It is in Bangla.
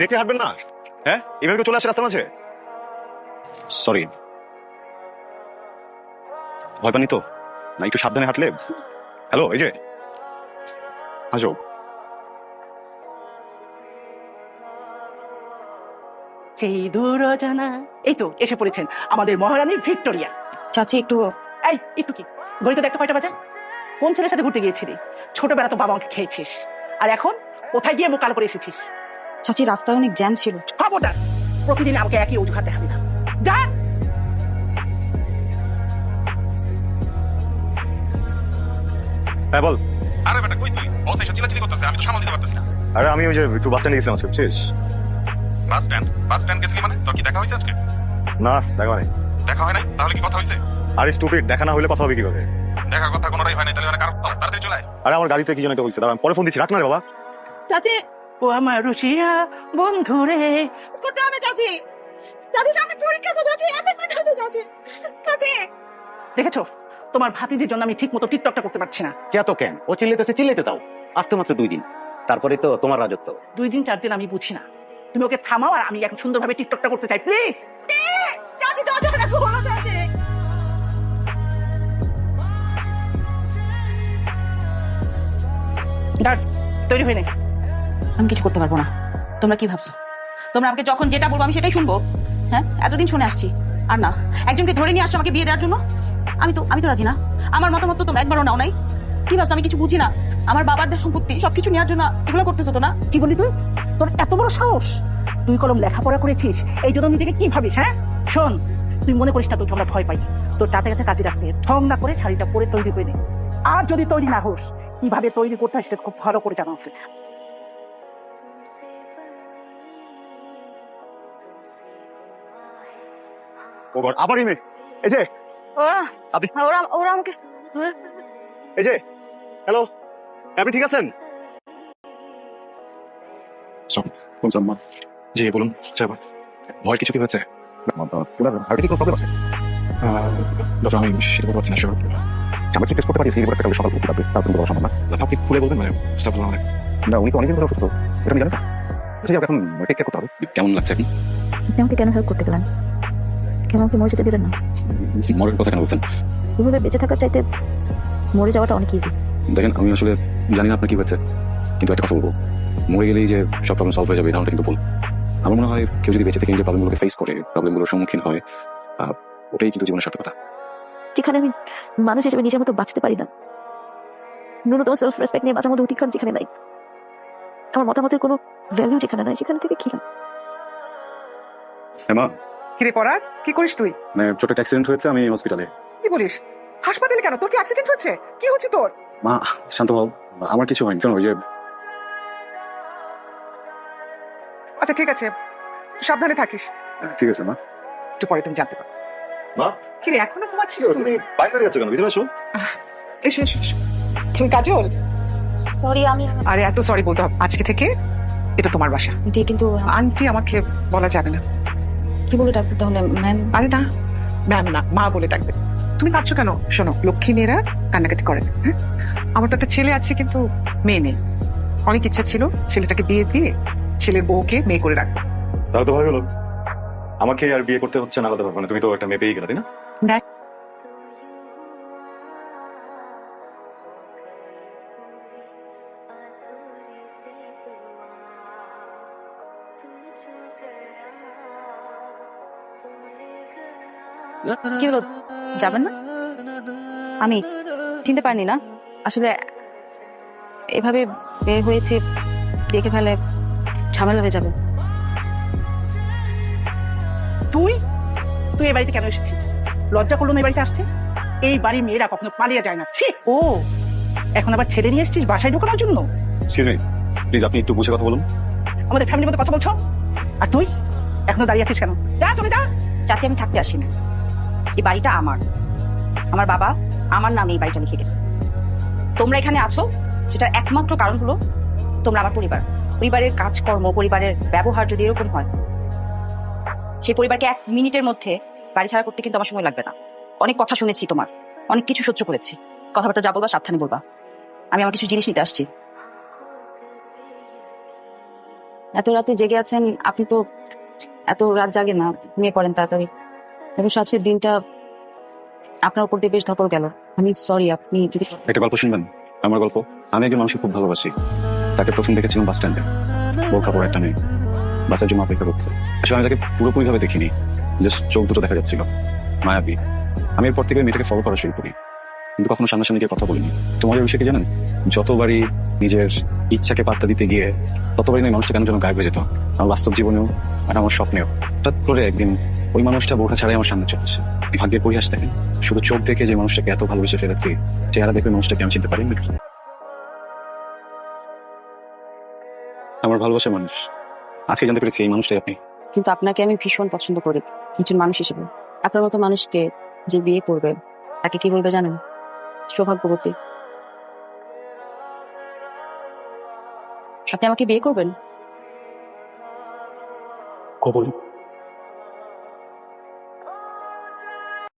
দেখে হাঁটবেন না, হ্যাঁ? এভাবে কেউ চলে আসে রাস্তার মাঝে? সরি, ভয় পানি তো না, একটু সাবধানে হাঁটলে। হ্যালো, এই যে আসো। সেই দূর জানা, এই তো এসে পড়েছেন আমাদের মহারানী ভিক্টোরিয়া। চাচি একটু এই একটু কি, ঘড়িতে দেখতে কয়টা বাজে? কোন ছেলের সাথে ঘুরতে গিয়েছিলি? ছোটবেলা তো বাবা আমাকে খেয়েছিস, আর এখন কোথায় গিয়ে মুখ কালো করে এসেছিস? চাচি রাস্তায় অনেক জ্যাম ছিল। খবরদার, প্রতিদিন আমাকে একই অজুহাত দেখাবি না। যা। হ্যাঁ বল। আরে বেটা কই তুই? বস এসে চিল্লাচিল্লি করতেছে, আমি তো সামাল দিতে পারতেছি না। আরে আমি ওই যে একটু বাস স্ট্যান্ডে গেছিলাম, বুঝছিস? বাস স্ট্যান্ড গেছিলি মানে? তোর কি দেখা হয়েছে আজকে? না, দেখা নেই। দেখা হয় নাই? তাহলে কি কথা হয়েছে? আরে স্টুপিড, দেখা না হলে কথা হবে কিভাবে? দেখা কথা কোনোটাই হয় নাই, তাহলে মানে কারণ তাড়াতাড়ি চলে আয়। আরে আমার গাড়িতে কি যেন একটা হয়েছে, দাঁড়া আমি পরে ফোন দিচ্ছি, রাখ না রে বাবা। চাচি ও আমার রুশিয়া বন্ধু রে। করতে হবে চাচি। চাচি সামনে পরীক্ষা তো চাচি, অ্যাসাইনমেন্ট আছে চাচি। চাচি দেখেছো, তোমার ভাতিজির জন্য আমি ঠিক মতো টিকটকটা করতে পারছি না। চেয়া তো কেন? ও চিল্লাইতেছে, চিল্লাইতে দাও। আর তো মাত্র 2 দিন, তারপরে তো তোমার রাজত্ব। 2 দিন 4 দিন আমি বুঝি না, তুমি ওকে থামাও আর আমি এখন সুন্দরভাবে টিকটকটা করতে চাই, প্লিজ। চাচি তো আসবে না, বলো চাচি। দাঁড়, তৈরি হয়ে নে। আমি কিছু করতে পারবো না। তোমরা কি ভাবছো? তোমরা আমাকে যখন যেটা বলবো আমি সেটাই শুনবো? হ্যাঁ, এতদিন শুনে আসছি। আর না, একজনকে ধরে নিয়ে আসছো আমাকে বিয়ে দেওয়ার জন্য। আমি তো রাজি না। আমার মতামত তো তোমরা একবারও নাও নাই। কি ভাবছো আমি কিছু বুঝি না? আমার বাবার দেশ সম্পত্তি সবকিছু নেওয়ার জন্য এগুলো করতেছো তো না? কি বলি তুই? তোর এত বড় সাহস! তুই কলম লেখাপড়া করেছিস, এই জন্য নিজেকে কি ভাবিস? হ্যাঁ শোন, তুই মনে করিস না তোকে আমরা ভয় পাই। তোর তাতে কাছে কাজে রাখতে ঠং না করে শাড়িটা পরে তৈরি হয়ে নে। আর যদি তৈরি না হোস, কিভাবে তৈরি করতে হয় সেটা খুব ভালো করে জানা আছে। ও গড, আবার এই মেয়ে। এই যে ওরা আপনি, ওরা ওরা আমাকে এই যে হ্যালো, আপনি ঠিক আছেন? জি বলুন। ভয় কিছু কি হয়েছে? আমি সেটা বলতে পারছি না, শিওর। আমরা কি টেস্ট করতে পারি? সেই রিপোর্টটা কালকে সকাল করতে পারবে, তারপর বলা সম্ভব না। আপনি খুলে বলবেন, মানে না, উনি তো অনেকদিন ধরে অসুস্থ, এটা আমি জানি না। আচ্ছা, এখন টেক কেয়ার করতে হবে। কেমন লাগছে এখন? আপনি আমাকে কেন হেল্প করতে গেলেন? কেন আমাকে মরে যেতে দিলেন না? মরের কথা কেন বলছেন? এভাবে বেঁচে থাকার চাইতে মরে যাওয়াটা অনেক ইজি। দেখেন, আমি আসলে জানি না আপনার কি হয়েছে, কিন্তু একটা কথা বলবো, মরে গেলেই যে সব প্রবলেম সলভ হয়ে যাবে এই ধারণাটা কিন্তু ভুল। আমার মনে হয় কেউ যদি বেঁচে থেকে যে প্রবলেমগুলোকে ফেস করে, প্রবলেমগুলোর সম্মুখীন হয়, ওটাই কিন্তু জীবনের সার্থকতা। যেখানে আমি মানুষ হিসেবে নিজের মতো বাঁচতে পারি না, ন্যূনতম সেলফ রেসপেক্ট নিয়ে বাঁচার মতো অধিকার যেখানে নাই, আমার মতামতের কোনো ভ্যালু যেখানে নাই, সেখানে থেকে কি লাভ? হ্যাঁ মা, কিরে পড়া, কি করিস তুই? মানে ছোট একটা অ্যাক্সিডেন্ট হয়েছে, আমি হসপিটালে। কি বলিস? হাসপাতালে কেন? তোর কি অ্যাক্সিডেন্ট হয়েছে? কি হচ্ছে তোর? মা শান্ত হও, আমার কিছু হয়নি। শোনো, ওই যে আচ্ছা ঠিক আছে, সাবধানে থাকিস। ঠিক আছে মা। একটু পরে তুমি জানতে পারো। মা, কিরে এখনো ঘুমাচ্ছিস তুমি বাইরে দাঁড়িয়ে আছো কেন? ভিতরে আসো। এসো এসো এসো। তুমি কাজল? সরি, আমি আরে এত সরি বলতে হবে? আজকে থেকে এটা তোমার বাসা। জি, কিন্তু আন্টি আমাকে বলা যাবে না। কি বলে ডাকবো তাহলে ম্যাম? আরে না, ম্যাম না, মা বলে ডাকবে। তুমি কাঁদছো কেন? শোনো, লক্ষ্মী মেয়েরা কান্নাকাটি করে না, হ্যাঁ? আমার তো একটা ছেলে আছে কিন্তু মেয়ে নেই। অনেক ইচ্ছা ছিল ছেলেটাকে বিয়ে দিয়ে ছেলের বউকে মেয়ে করে রাখবো। তাহলে তো ভালো হলো, আমাকে আর বিয়ে করতে হচ্ছে না আলাদা ভাবে। মানে তুমি তো একটা মেয়ে পেয়ে গেলে, তাই না? দেখ, কি হলো, যাবেন না? আমি চিনতে পারিনি না আসলে, এভাবে বের হয়েছে, দেখে ফেলে ঝামেলা হয়ে যাবে। তুই তুই এই বাড়িতে কেন এসেছিস? লজ্জা করলো না এই বাড়িতে আসতে? এই বাড়ির মেয়েরা কখনো পালিয়ে যায় না। ছি! ও এখন আবার ছেড়ে নিয়ে এসেছিস বাসায় ঢোকানোর জন্য? প্লিজ আপনি একটু বুঝে কথা বলুন। আমাদের ফ্যামিলির মধ্যে কথা বলছো, আর তুই এখনো দাঁড়িয়ে আছিস কেন? যা, চলে যা। চাচি আমি থাকতে আসিনি, এই বাড়িটা আমার। আমার বাবা আমার নামে এই বাড়িটা লিখে গেছে। তোমরা এখানে আছো সেটার একমাত্র কারণ হলো তোমরা আমার পরিবার। পরিবারের কাজকর্ম, পরিবারের ব্যবহার যদি এরকম হয়, সেই পরিবারকে 1 মিনিটের মধ্যে বাড়ি ছাড়া করতে কিন্তু আমার সময় লাগবে না। অনেক কথা শুনেছি তোমার, অনেক কিছু সহ্য করেছি। কথাবার্তা যা বলবা সাবধানে বলবা। আমি আমার কিছু জিনিস নিতে আসছি। এত রাতে জেগে আছেন, আপনি তো এত রাত জাগেন না, ঘুমিয়ে পড়েন তাড়াতাড়ি। অবশ্য আজকের দিনটা আপনার উপর দিয়ে বেশ ধকল গেল। আমি সরি, আপনি যদি একটা গল্প শুনবেন? আমার গল্প। আমি একজন মানুষকে খুব ভালোবাসি। তাকে প্রথম দেখেছিলাম বাস স্ট্যান্ডে, বোরখা পরা একটা মেয়ে বাসের জন্য অপেক্ষা করছে। আসলে আমি তাকে পুরোপুরি ভাবে দেখিনি, জাস্ট চোখ দুটো দেখা যাচ্ছিল, মায়াবী। আমি এরপর থেকে ওই মেয়েটাকে ফলো করা শুরু করি, কিন্তু কখনো সামনাসামনি গিয়ে কথা বলিনি। তোমার বিষয়ে কি জানেন, যতবারই নিজের ইচ্ছাকে পাত্তা দিতে গিয়ে ততবারই না ওই মানুষটা কেন যেন গায়েব হয়ে যেত। আমার বাস্তব জীবনেও আর আমার স্বপ্নেও। হঠাৎ করে একদিন ওই মানুষটা বোরখা ছাড়াই আমার সামনে চলে আসে। ভাগ্যের পরিহাস দেখেন, শুধু চোখ দেখে যে মানুষটাকে এত ভালোবেসে ফেলেছি, চেহারা দেখে মানুষটাকে আমি চিনতে পারিনি। আমার ভালোবাসার মানুষ, আজকে জানতে পেরেছি এই মানুষটাই আপনি। কিন্তু আপনাকে আমি ভীষণ পছন্দ করি একজন মানুষ হিসেবে। আপনার মতো মানুষকে যে বিয়ে করবে তাকে কি বলবে জানেন? সৌভাগ্যবতী। আপনি আমাকে বিয়ে করবেন? কবুল।